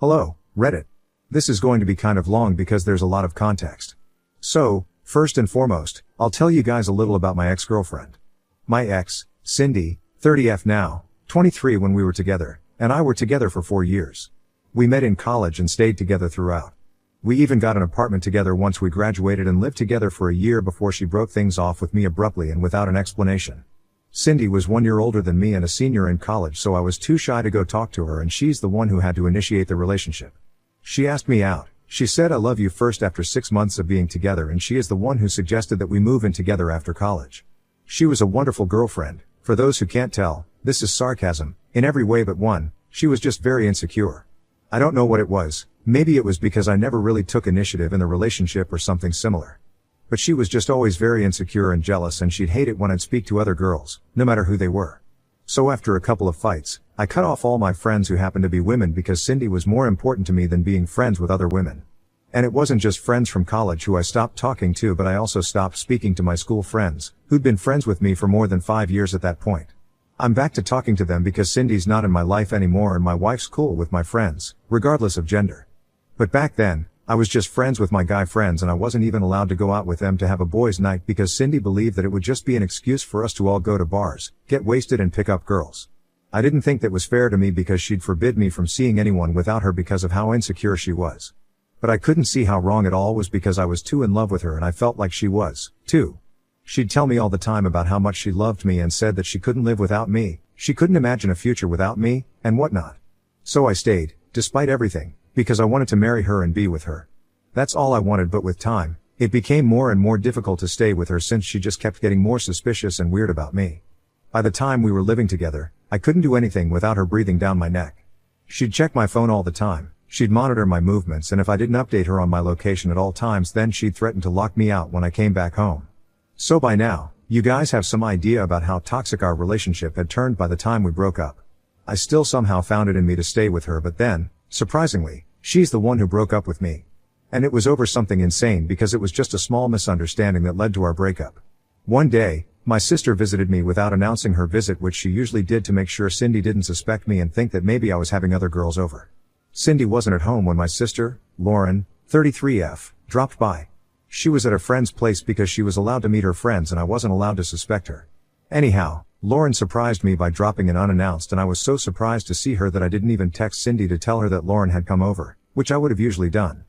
Hello, Reddit. This is going to be kind of long because there's a lot of context. So, first and foremost, I'll tell you guys a little about my ex-girlfriend. My ex, Cindy, 30F now, 23 when we were together, and I were together for 4 years. We met in college and stayed together throughout. We even got an apartment together once we graduated and lived together for a year before she broke things off with me abruptly and without an explanation. Cindy was 1 year older than me and a senior in college, so I was too shy to go talk to her, and she's the one who had to initiate the relationship. She asked me out. She said I love you first after 6 months of being together, and she is the one who suggested that we move in together after college. She was a wonderful girlfriend. For those who can't tell, this is sarcasm, in every way but one. She was just very insecure. I don't know what it was. Maybe it was because I never really took initiative in the relationship or something similar. But she was just always very insecure and jealous, and she'd hate it when I'd speak to other girls, no matter who they were. So after a couple of fights, I cut off all my friends who happened to be women because Cindy was more important to me than being friends with other women. And it wasn't just friends from college who I stopped talking to, but I also stopped speaking to my school friends, who'd been friends with me for more than 5 years at that point. I'm back to talking to them because Cindy's not in my life anymore, and my wife's cool with my friends, regardless of gender. But back then, I was just friends with my guy friends, and I wasn't even allowed to go out with them to have a boys' night because Cindy believed that it would just be an excuse for us to all go to bars, get wasted and pick up girls. I didn't think that was fair to me because she'd forbid me from seeing anyone without her because of how insecure she was. But I couldn't see how wrong it all was because I was too in love with her, and I felt like she was, too. She'd tell me all the time about how much she loved me and said that she couldn't live without me, she couldn't imagine a future without me, and whatnot. So I stayed, despite everything, because I wanted to marry her and be with her. That's all I wanted, but with time, it became more and more difficult to stay with her since she just kept getting more suspicious and weird about me. By the time we were living together, I couldn't do anything without her breathing down my neck. She'd check my phone all the time, she'd monitor my movements, and if I didn't update her on my location at all times, then she'd threaten to lock me out when I came back home. So by now, you guys have some idea about how toxic our relationship had turned by the time we broke up. I still somehow found it in me to stay with her, but then, surprisingly, she's the one who broke up with me. And it was over something insane because it was just a small misunderstanding that led to our breakup. One day, my sister visited me without announcing her visit, which she usually did to make sure Cindy didn't suspect me and think that maybe I was having other girls over. Cindy wasn't at home when my sister, Lauren, 33F, dropped by. She was at a friend's place because she was allowed to meet her friends and I wasn't allowed to suspect her. Anyhow, Lauren surprised me by dropping in unannounced, and I was so surprised to see her that I didn't even text Cindy to tell her that Lauren had come over, which I would have usually done.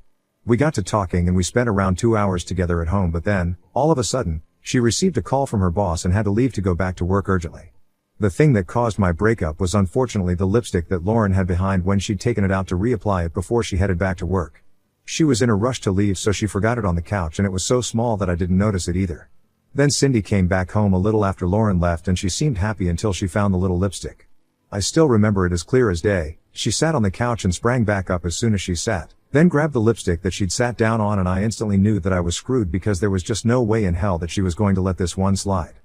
We got to talking and we spent around 2 hours together at home, but then, all of a sudden, she received a call from her boss and had to leave to go back to work urgently. The thing that caused my breakup was unfortunately the lipstick that Lauren had behind when she'd taken it out to reapply it before she headed back to work. She was in a rush to leave, so she forgot it on the couch, and it was so small that I didn't notice it either. Then Cindy came back home a little after Lauren left, and she seemed happy until she found the little lipstick. I still remember it as clear as day. She sat on the couch and sprang back up as soon as she sat, then grabbed the lipstick that she'd sat down on, and I instantly knew that I was screwed because there was just no way in hell that she was going to let this one slide.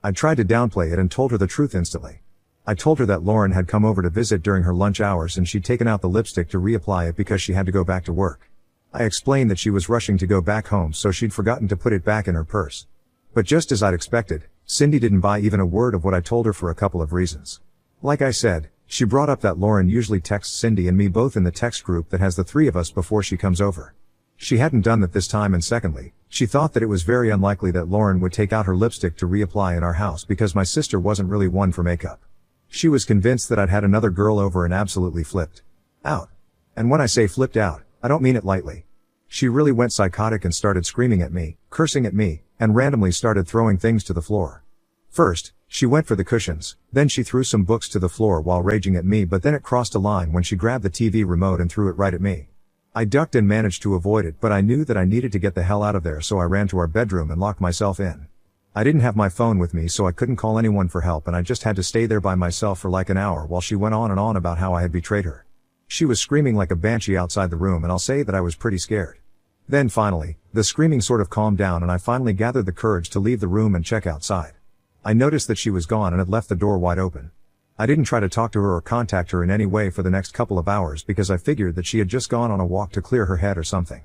I tried to downplay it and told her the truth instantly. I told her that Lauren had come over to visit during her lunch hours and she'd taken out the lipstick to reapply it because she had to go back to work. I explained that she was rushing to go back home, so she'd forgotten to put it back in her purse. But just as I'd expected, Cindy didn't buy even a word of what I told her for a couple of reasons. Like I said, she brought up that Lauren usually texts Cindy and me both in the text group that has the three of us before she comes over. She hadn't done that this time, and secondly, she thought that it was very unlikely that Lauren would take out her lipstick to reapply in our house because my sister wasn't really one for makeup. She was convinced that I'd had another girl over and absolutely flipped out. And when I say flipped out, I don't mean it lightly. She really went psychotic and started screaming at me, cursing at me, and randomly started throwing things to the floor. First, she went for the cushions, then she threw some books to the floor while raging at me, but then it crossed a line when she grabbed the TV remote and threw it right at me. I ducked and managed to avoid it, but I knew that I needed to get the hell out of there, so I ran to our bedroom and locked myself in. I didn't have my phone with me, so I couldn't call anyone for help, and I just had to stay there by myself for like an hour while she went on and on about how I had betrayed her. She was screaming like a banshee outside the room, and I'll say that I was pretty scared. Then finally, the screaming sort of calmed down and I finally gathered the courage to leave the room and check outside. I noticed that she was gone and had left the door wide open. I didn't try to talk to her or contact her in any way for the next couple of hours because I figured that she had just gone on a walk to clear her head or something.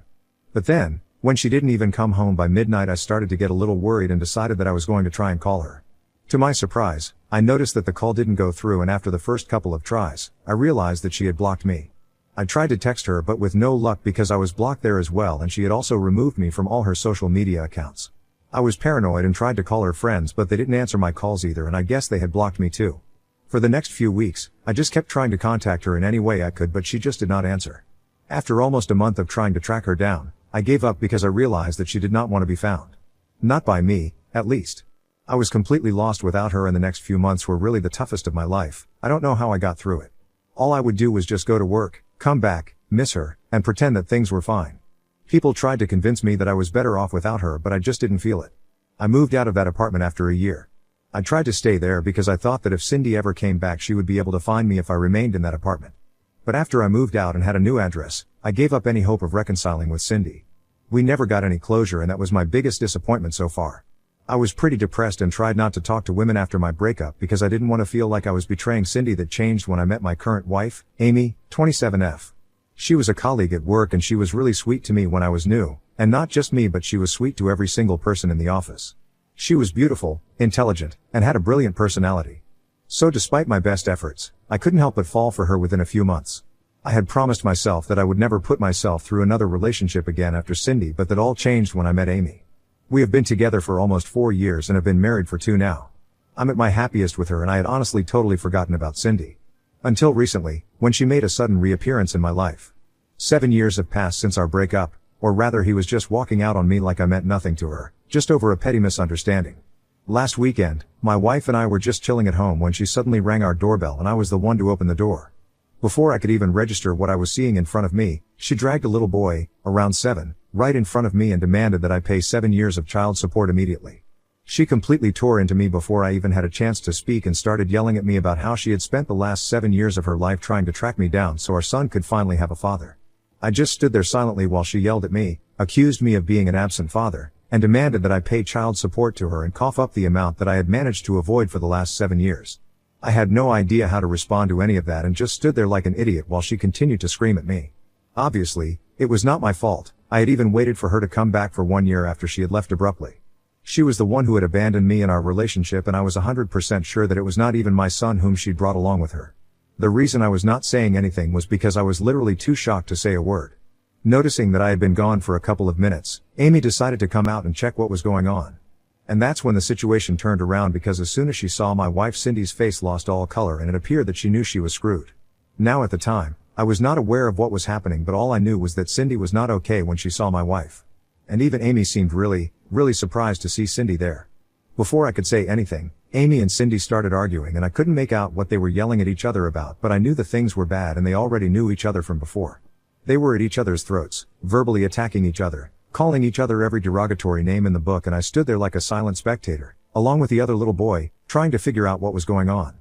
But then, when she didn't even come home by midnight, I started to get a little worried and decided that I was going to try and call her. To my surprise, I noticed that the call didn't go through, and after the first couple of tries, I realized that she had blocked me. I tried to text her but with no luck because I was blocked there as well, and she had also removed me from all her social media accounts. I was paranoid and tried to call her friends, but they didn't answer my calls either, and I guess they had blocked me too. For the next few weeks, I just kept trying to contact her in any way I could, but she just did not answer. After almost a month of trying to track her down, I gave up because I realized that she did not want to be found. Not by me, at least. I was completely lost without her, and the next few months were really the toughest of my life. I don't know how I got through it. All I would do was just go to work, come back, miss her, and pretend that things were fine. People tried to convince me that I was better off without her, but I just didn't feel it. I moved out of that apartment after a year. I tried to stay there because I thought that if Cindy ever came back she would be able to find me if I remained in that apartment. But after I moved out and had a new address, I gave up any hope of reconciling with Cindy. We never got any closure, and that was my biggest disappointment so far. I was pretty depressed and tried not to talk to women after my breakup because I didn't want to feel like I was betraying Cindy. That changed when I met my current wife, Amy, 27F. She was a colleague at work and she was really sweet to me when I was new, and not just me, but she was sweet to every single person in the office. She was beautiful, intelligent, and had a brilliant personality. So despite my best efforts, I couldn't help but fall for her within a few months. I had promised myself that I would never put myself through another relationship again after Cindy, but that all changed when I met Amy. We have been together for almost 4 years and have been married for 2 now. I'm at my happiest with her, and I had honestly totally forgotten about Cindy. Until recently, when she made a sudden reappearance in my life. 7 years have passed since our breakup, or rather he was just walking out on me like I meant nothing to her, just over a petty misunderstanding. Last weekend, my wife and I were just chilling at home when she suddenly rang our doorbell, and I was the one to open the door. Before I could even register what I was seeing in front of me, she dragged a little boy, around 7, right in front of me and demanded that I pay 7 years of child support immediately. She completely tore into me before I even had a chance to speak and started yelling at me about how she had spent the last 7 years of her life trying to track me down so our son could finally have a father. I just stood there silently while she yelled at me, accused me of being an absent father, and demanded that I pay child support to her and cough up the amount that I had managed to avoid for the last 7 years. I had no idea how to respond to any of that and just stood there like an idiot while she continued to scream at me. Obviously, it was not my fault. I had even waited for her to come back for 1 year after she had left abruptly. She was the one who had abandoned me in our relationship, and I was 100% sure that it was not even my son whom she'd brought along with her. The reason I was not saying anything was because I was literally too shocked to say a word. Noticing that I had been gone for a couple of minutes, Amy decided to come out and check what was going on. And that's when the situation turned around, because as soon as she saw my wife Cindy's face lost all color, and it appeared that she knew she was screwed. Now at the time, I was not aware of what was happening, but all I knew was that Cindy was not okay when she saw my wife. And even Amy seemed really surprised to see Cindy there. Before I could say anything, Amy and Cindy started arguing, and I couldn't make out what they were yelling at each other about, but I knew the things were bad and they already knew each other from before. They were at each other's throats, verbally attacking each other, calling each other every derogatory name in the book, and I stood there like a silent spectator, along with the other little boy, trying to figure out what was going on.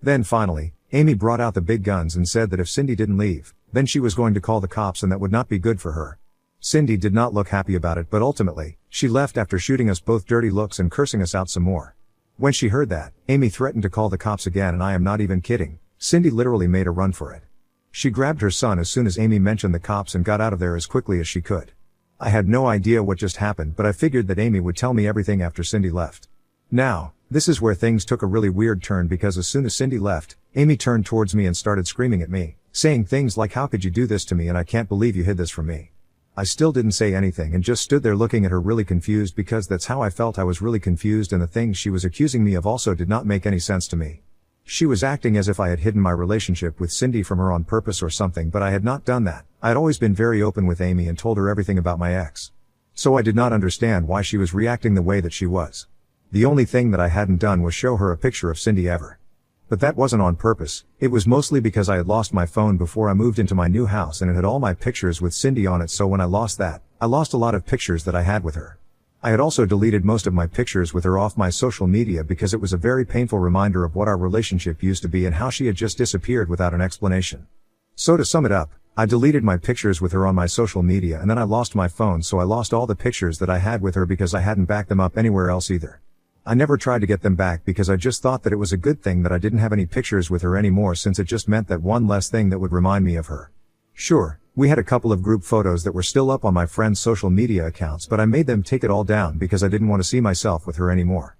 Then finally, Amy brought out the big guns and said that if Cindy didn't leave, then she was going to call the cops, and that would not be good for her. Cindy did not look happy about it, but ultimately, she left after shooting us both dirty looks and cursing us out some more. When she heard that, Amy threatened to call the cops again, and I am not even kidding. Cindy literally made a run for it. She grabbed her son as soon as Amy mentioned the cops and got out of there as quickly as she could. I had no idea what just happened, but I figured that Amy would tell me everything after Cindy left. Now, this is where things took a really weird turn, because as soon as Cindy left, Amy turned towards me and started screaming at me, saying things like, "How could you do this to me, and I can't believe you hid this from me." I still didn't say anything and just stood there looking at her really confused, because that's how I felt. I was really confused, and the things she was accusing me of also did not make any sense to me. She was acting as if I had hidden my relationship with Cindy from her on purpose or something, but I had not done that. I had always been very open with Amy and told her everything about my ex. So I did not understand why she was reacting the way that she was. The only thing that I hadn't done was show her a picture of Cindy ever. But that wasn't on purpose. It was mostly because I had lost my phone before I moved into my new house, and it had all my pictures with Cindy on it, so when I lost that, I lost a lot of pictures that I had with her. I had also deleted most of my pictures with her off my social media because it was a very painful reminder of what our relationship used to be and how she had just disappeared without an explanation. So to sum it up, I deleted my pictures with her on my social media, and then I lost my phone, so I lost all the pictures that I had with her because I hadn't backed them up anywhere else either. I never tried to get them back because I just thought that it was a good thing that I didn't have any pictures with her anymore, since it just meant that one less thing that would remind me of her. Sure, we had a couple of group photos that were still up on my friends' social media accounts, but I made them take it all down because I didn't want to see myself with her anymore.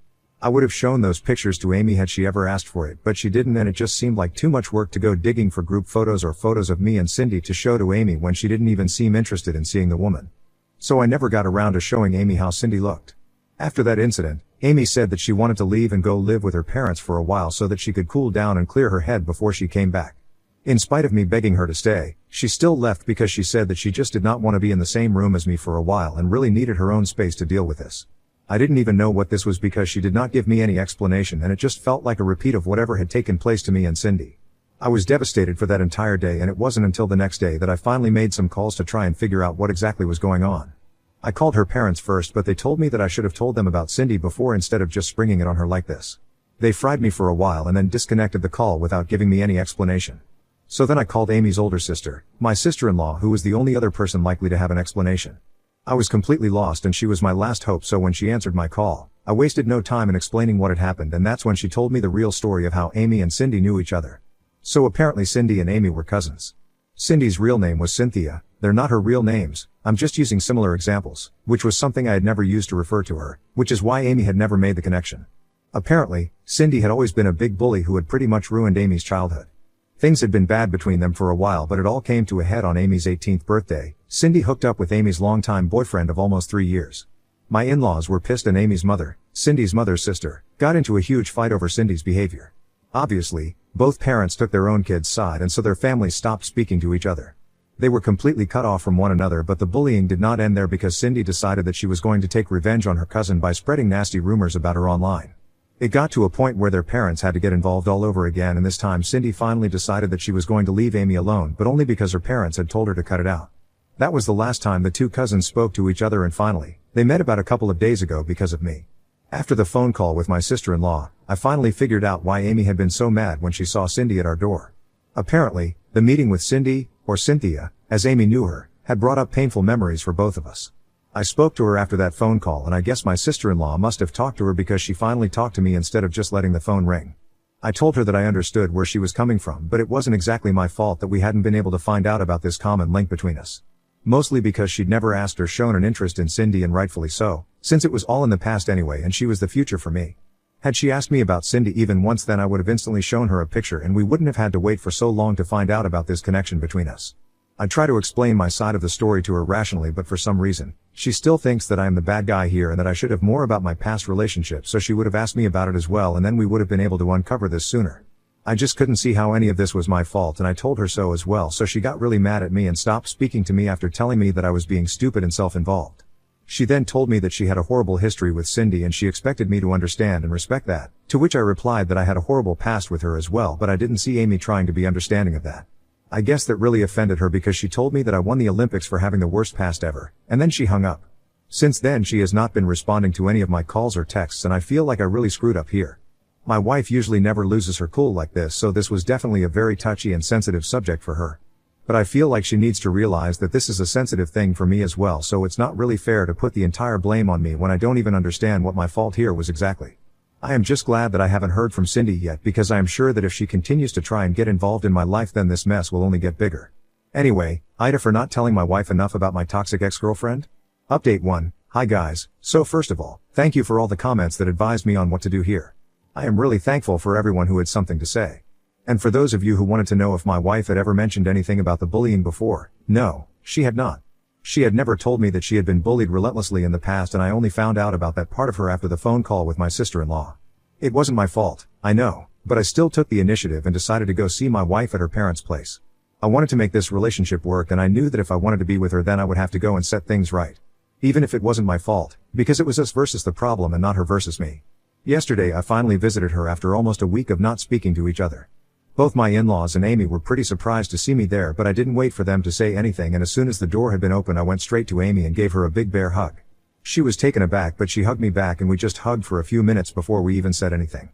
I would have shown those pictures to Amy had she ever asked for it, but she didn't, and it just seemed like too much work to go digging for group photos or photos of me and Cindy to show to Amy when she didn't even seem interested in seeing the woman. So I never got around to showing Amy how Cindy looked. After that incident, Amy said that she wanted to leave and go live with her parents for a while so that she could cool down and clear her head before she came back. In spite of me begging her to stay, she still left because she said that she just did not want to be in the same room as me for a while and really needed her own space to deal with this. I didn't even know what this was because she did not give me any explanation, and it just felt like a repeat of whatever had taken place to me and Cindy. I was devastated for that entire day, and it wasn't until the next day that I finally made some calls to try and figure out what exactly was going on. I called her parents first, but they told me that I should have told them about Cindy before instead of just springing it on her like this. They fried me for a while and then disconnected the call without giving me any explanation. So then I called Amy's older sister, my sister-in-law, who was the only other person likely to have an explanation. I was completely lost and she was my last hope, so when she answered my call, I wasted no time in explaining what had happened, and that's when she told me the real story of how Amy and Cindy knew each other. So apparently Cindy and Amy were cousins. Cindy's real name was Cynthia. They're not her real names, I'm just using similar examples, which was something I had never used to refer to her, which is why Amy had never made the connection. Apparently, Cindy had always been a big bully who had pretty much ruined Amy's childhood. Things had been bad between them for a while, but it all came to a head on Amy's 18th birthday. Cindy hooked up with Amy's longtime boyfriend of almost 3 years. My in-laws were pissed, and Amy's mother, Cindy's mother's sister, got into a huge fight over Cindy's behavior. Obviously, both parents took their own kid's side, and so their families stopped speaking to each other. They were completely cut off from one another, but the bullying did not end there because Cindy decided that she was going to take revenge on her cousin by spreading nasty rumors about her online. It got to a point where their parents had to get involved all over again, and this time Cindy finally decided that she was going to leave Amy alone, but only because her parents had told her to cut it out. That was the last time the two cousins spoke to each other, and finally, they met about a couple of days ago because of me. After the phone call with my sister-in-law, I finally figured out why Amy had been so mad when she saw Cindy at our door. Apparently, the meeting with Cindy, or Cynthia, as Amy knew her, had brought up painful memories for both of us. I spoke to her after that phone call, and I guess my sister-in-law must have talked to her because she finally talked to me instead of just letting the phone ring. I told her that I understood where she was coming from, but it wasn't exactly my fault that we hadn't been able to find out about this common link between us. Mostly because she'd never asked or shown an interest in Cindy, and rightfully so, since it was all in the past anyway and she was the future for me. Had she asked me about Cindy even once, then I would have instantly shown her a picture, and we wouldn't have had to wait for so long to find out about this connection between us. I try to explain my side of the story to her rationally, but for some reason, she still thinks that I am the bad guy here and that I should have more about my past relationship, so she would have asked me about it as well, and then we would have been able to uncover this sooner. I just couldn't see how any of this was my fault, and I told her so as well, so she got really mad at me and stopped speaking to me after telling me that I was being stupid and self-involved. She then told me that she had a horrible history with Cindy and she expected me to understand and respect that, to which I replied that I had a horrible past with her as well, but I didn't see Amy trying to be understanding of that. I guess that really offended her because she told me that I won the Olympics for having the worst past ever, and then she hung up. Since then she has not been responding to any of my calls or texts, and I feel like I really screwed up here. My wife usually never loses her cool like this, so this was definitely a very touchy and sensitive subject for her. But I feel like she needs to realize that this is a sensitive thing for me as well, so it's not really fair to put the entire blame on me when I don't even understand what my fault here was exactly. I am just glad that I haven't heard from Cindy yet, because I am sure that if she continues to try and get involved in my life, then this mess will only get bigger. Anyway, Ida for not telling my wife enough about my toxic ex-girlfriend? Update 1. Hi guys, so first of all, thank you for all the comments that advised me on what to do here. I am really thankful for everyone who had something to say. And for those of you who wanted to know if my wife had ever mentioned anything about the bullying before, no, she had not. She had never told me that she had been bullied relentlessly in the past, and I only found out about that part of her after the phone call with my sister-in-law. It wasn't my fault, I know, but I still took the initiative and decided to go see my wife at her parents' place. I wanted to make this relationship work, and I knew that if I wanted to be with her, then I would have to go and set things right. Even if it wasn't my fault, because it was us versus the problem and not her versus me. Yesterday I finally visited her after almost a week of not speaking to each other. Both my in-laws and Amy were pretty surprised to see me there, but I didn't wait for them to say anything, and as soon as the door had been opened I went straight to Amy and gave her a big bear hug. She was taken aback, but she hugged me back and we just hugged for a few minutes before we even said anything.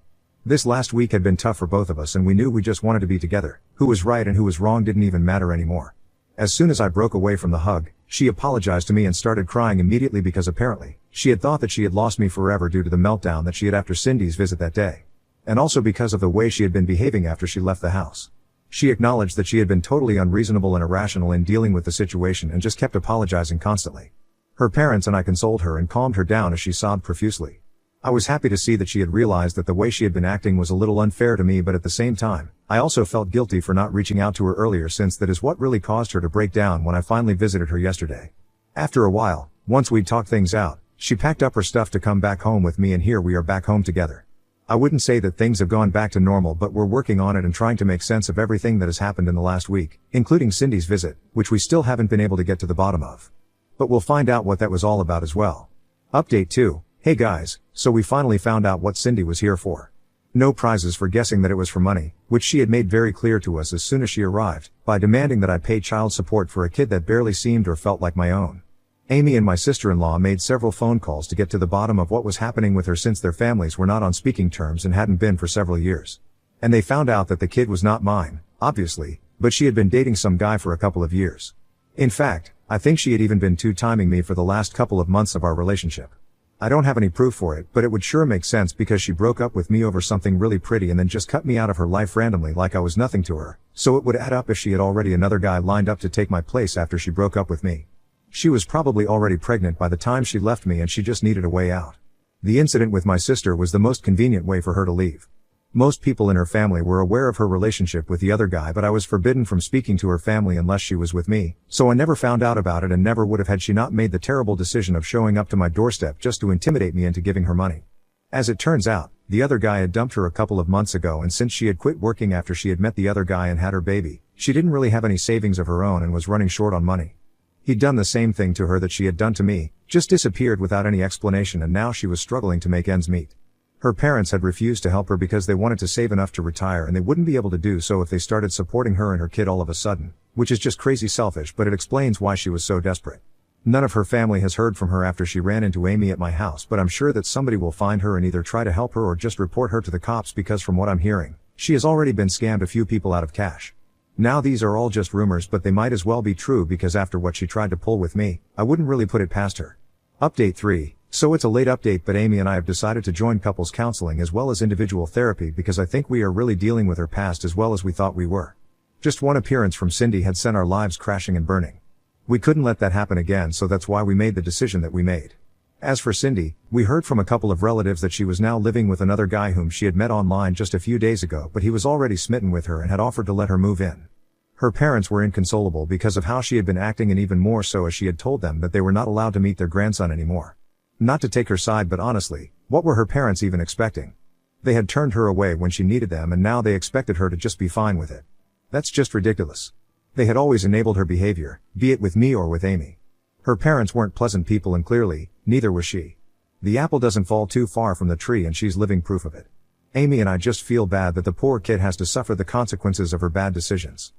This last week had been tough for both of us, and we knew we just wanted to be together. Who was right and who was wrong didn't even matter anymore. As soon as I broke away from the hug, she apologized to me and started crying immediately because apparently, she had thought that she had lost me forever due to the meltdown that she had after Cindy's visit that day. And also because of the way she had been behaving after she left the house. She acknowledged that she had been totally unreasonable and irrational in dealing with the situation and just kept apologizing constantly. Her parents and I consoled her and calmed her down as she sobbed profusely. I was happy to see that she had realized that the way she had been acting was a little unfair to me, but at the same time, I also felt guilty for not reaching out to her earlier, since that is what really caused her to break down when I finally visited her yesterday. After a while, once we'd talked things out, she packed up her stuff to come back home with me, and here we are back home together. I wouldn't say that things have gone back to normal, but we're working on it and trying to make sense of everything that has happened in the last week, including Cindy's visit, which we still haven't been able to get to the bottom of. But we'll find out what that was all about as well. Update 2. Hey guys, so we finally found out what Cindy was here for. No prizes for guessing that it was for money, which she had made very clear to us as soon as she arrived, by demanding that I pay child support for a kid that barely seemed or felt like my own. Amy and my sister-in-law made several phone calls to get to the bottom of what was happening with her, since their families were not on speaking terms and hadn't been for several years. And they found out that the kid was not mine, obviously, but she had been dating some guy for a couple of years. In fact, I think she had even been two-timing me for the last couple of months of our relationship. I don't have any proof for it, but it would sure make sense because she broke up with me over something really pretty and then just cut me out of her life randomly like I was nothing to her, so it would add up if she had already another guy lined up to take my place after she broke up with me. She was probably already pregnant by the time she left me and she just needed a way out. The incident with my sister was the most convenient way for her to leave. Most people in her family were aware of her relationship with the other guy, but I was forbidden from speaking to her family unless she was with me, so I never found out about it and never would have had she not made the terrible decision of showing up to my doorstep just to intimidate me into giving her money. As it turns out, the other guy had dumped her a couple of months ago, and since she had quit working after she had met the other guy and had her baby, she didn't really have any savings of her own and was running short on money. He'd done the same thing to her that she had done to me, just disappeared without any explanation, and now she was struggling to make ends meet. Her parents had refused to help her because they wanted to save enough to retire, and they wouldn't be able to do so if they started supporting her and her kid all of a sudden, which is just crazy selfish, but it explains why she was so desperate. None of her family has heard from her after she ran into Amy at my house, but I'm sure that somebody will find her and either try to help her or just report her to the cops, because from what I'm hearing, she has already been scammed a few people out of cash. Now these are all just rumors, but they might as well be true because after what she tried to pull with me, I wouldn't really put it past her. Update 3. So it's a late update, but Amy and I have decided to join couples counseling as well as individual therapy because I think we are really dealing with her past as well as we thought we were. Just one appearance from Cindy had sent our lives crashing and burning. We couldn't let that happen again, so that's why we made the decision that we made. As for Cindy, we heard from a couple of relatives that she was now living with another guy whom she had met online just a few days ago, but he was already smitten with her and had offered to let her move in. Her parents were inconsolable because of how she had been acting, and even more so as she had told them that they were not allowed to meet their grandson anymore. Not to take her side, but honestly, what were her parents even expecting? They had turned her away when she needed them, and now they expected her to just be fine with it. That's just ridiculous. They had always enabled her behavior, be it with me or with Amy. Her parents weren't pleasant people, and clearly, neither was she. The apple doesn't fall too far from the tree, and she's living proof of it. Amy and I just feel bad that the poor kid has to suffer the consequences of her bad decisions.